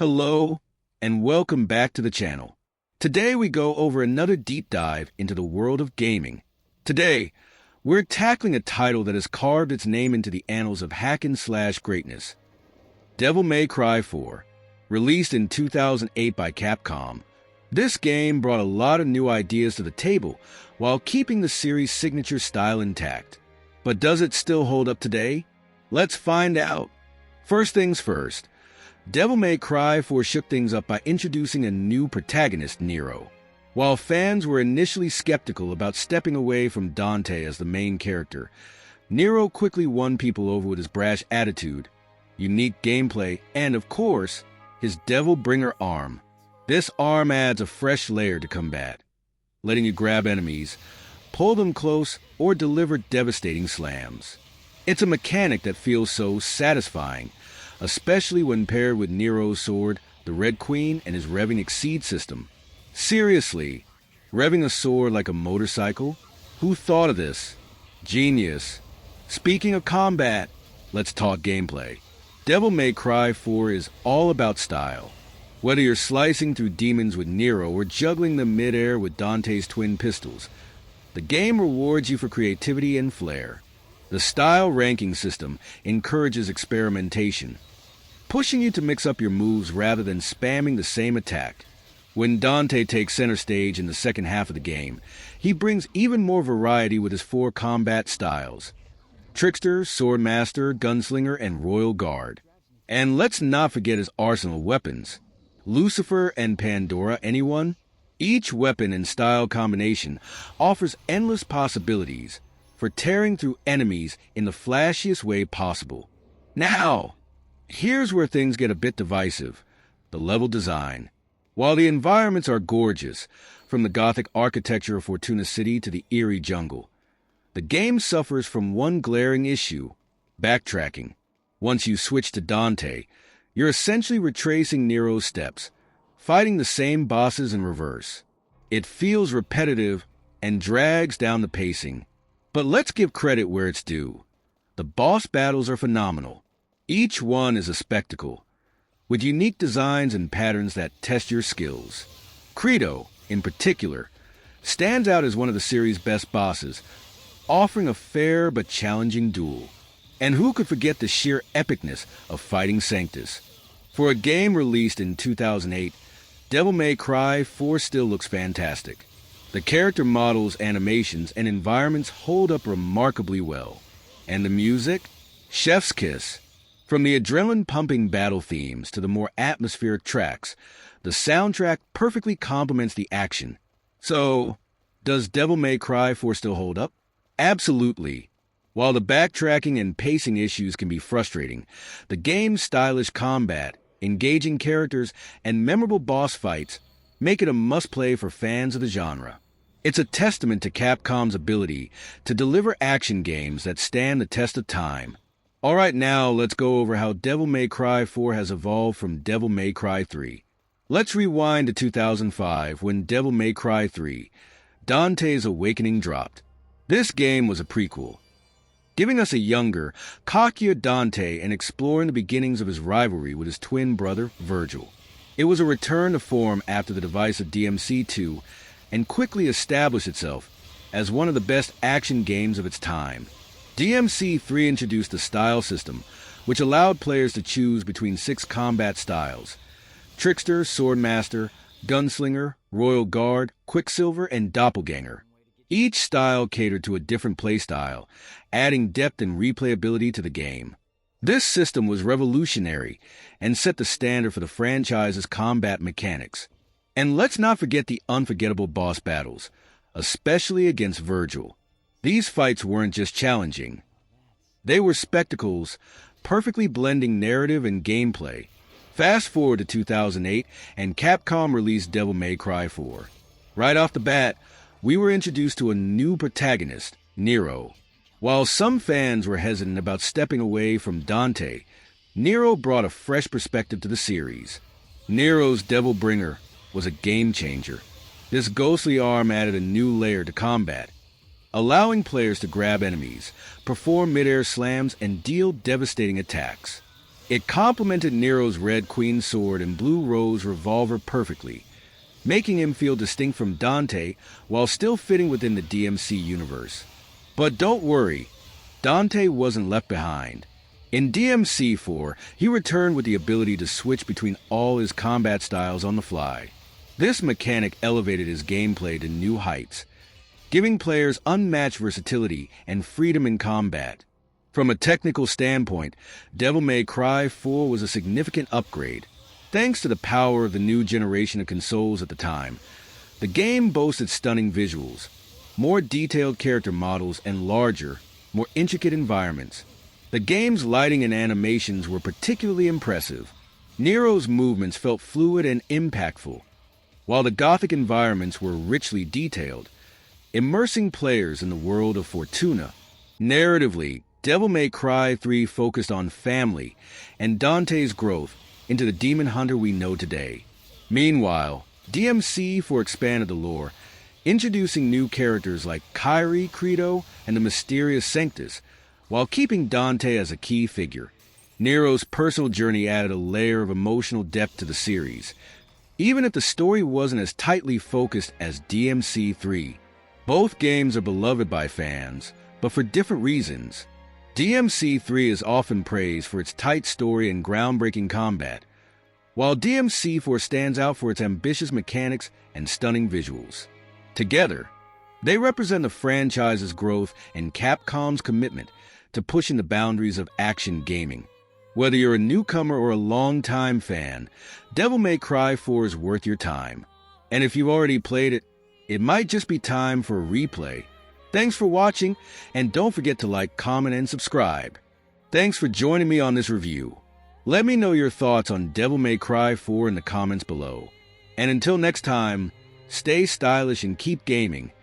Hello, and welcome back to the channel. Today we go over another deep dive into the world of gaming. Today, we're tackling a title that has carved its name into the annals of hack-and-slash greatness. Devil May Cry 4, released in 2008 by Capcom. This game brought a lot of new ideas to the table while keeping the series' signature style intact. But does it still hold up today? Let's find out. First things first, Devil May Cry 4 shook things up by introducing a new protagonist, Nero. While fans were initially skeptical about stepping away from Dante as the main character, Nero quickly won people over with his brash attitude, unique gameplay, and, of course, his Devil Bringer arm. This arm adds a fresh layer to combat, letting you grab enemies, pull them close, or deliver devastating slams. It's a mechanic that feels so satisfying, especially when paired with Nero's sword, the Red Queen, and his revving exceed system. Seriously, revving a sword like a motorcycle? Who thought of this? Genius. Speaking of combat, let's talk gameplay. Devil May Cry 4 is all about style. Whether you're slicing through demons with Nero or juggling them mid-air with Dante's twin pistols, the game rewards you for creativity and flair. The style ranking system encourages experimentation, pushing you to mix up your moves rather than spamming the same attack. When Dante takes center stage in the second half of the game, he brings even more variety with his 4 combat styles: Trickster, Swordmaster, Gunslinger, and Royal Guard. And let's not forget his arsenal of weapons. Lucifer and Pandora, anyone? Each weapon and style combination offers endless possibilities for tearing through enemies in the flashiest way possible. Now, here's where things get a bit divisive: the level design. While the environments are gorgeous, from the Gothic architecture of Fortuna City to the eerie jungle, the game suffers from one glaring issue: backtracking. Once you switch to Dante, you're essentially retracing Nero's steps, fighting the same bosses in reverse. It feels repetitive and drags down the pacing. But let's give credit where it's due. The boss battles are phenomenal. Each one is a spectacle, with unique designs and patterns that test your skills. Credo, in particular, stands out as one of the series' best bosses, offering a fair but challenging duel. And who could forget the sheer epicness of fighting Sanctus? For a game released in 2008, Devil May Cry 4 still looks fantastic. The character models, animations, and environments hold up remarkably well. And the music? Chef's kiss. From the adrenaline-pumping battle themes to the more atmospheric tracks, the soundtrack perfectly complements the action. So, does Devil May Cry 4 still hold up? Absolutely. While the backtracking and pacing issues can be frustrating, the game's stylish combat, engaging characters, and memorable boss fights make it a must-play for fans of the genre. It's a testament to Capcom's ability to deliver action games that stand the test of time. Alright, now let's go over how Devil May Cry 4 has evolved from Devil May Cry 3. Let's rewind to 2005 when Devil May Cry 3, Dante's Awakening dropped. This game was a prequel, giving us a younger, cockier Dante and exploring the beginnings of his rivalry with his twin brother, Virgil. It was a return to form after the device of DMC2 and quickly established itself as one of the best action games of its time. DMC3 introduced a style system which allowed players to choose between 6 combat styles: Trickster, Swordmaster, Gunslinger, Royal Guard, Quicksilver, and Doppelganger. Each style catered to a different playstyle, adding depth and replayability to the game. This system was revolutionary and set the standard for the franchise's combat mechanics. And let's not forget the unforgettable boss battles, especially against Virgil. These fights weren't just challenging. They were spectacles, perfectly blending narrative and gameplay. Fast forward to 2008, and Capcom released Devil May Cry 4. Right off the bat, we were introduced to a new protagonist, Nero. While some fans were hesitant about stepping away from Dante, Nero brought a fresh perspective to the series. Nero's Devil Bringer was a game-changer. This ghostly arm added a new layer to combat, allowing players to grab enemies, perform mid-air slams, and deal devastating attacks. It complemented Nero's red queen sword and blue rose revolver perfectly, making him feel distinct from Dante while still fitting within the DMC universe. But don't worry, Dante wasn't left behind. In DMC4, he returned with the ability to switch between all his combat styles on the fly. This mechanic elevated his gameplay to new heights, giving players unmatched versatility and freedom in combat. From a technical standpoint, Devil May Cry 4 was a significant upgrade. Thanks to the power of the new generation of consoles at the time, the game boasted stunning visuals, more detailed character models, and larger, more intricate environments. The game's lighting and animations were particularly impressive. Nero's movements felt fluid and impactful, while the Gothic environments were richly detailed, immersing players in the world of Fortuna. Narratively, Devil May Cry 3 focused on family and Dante's growth into the demon hunter we know today. Meanwhile, DMC4 expanded the lore, introducing new characters like Kyrie, Credo, and the mysterious Sanctus, while keeping Dante as a key figure. Nero's personal journey added a layer of emotional depth to the series, even if the story wasn't as tightly focused as DMC3. Both games are beloved by fans, but for different reasons. DMC3 is often praised for its tight story and groundbreaking combat, while DMC4 stands out for its ambitious mechanics and stunning visuals. Together, they represent the franchise's growth and Capcom's commitment to pushing the boundaries of action gaming. Whether you're a newcomer or a longtime fan, Devil May Cry 4 is worth your time. And if you've already played it, it might just be time for a replay. Thanks for watching, and don't forget to like, comment, and subscribe. Thanks for joining me on this review. Let me know your thoughts on Devil May Cry 4 in the comments below. And until next time, stay stylish and keep gaming.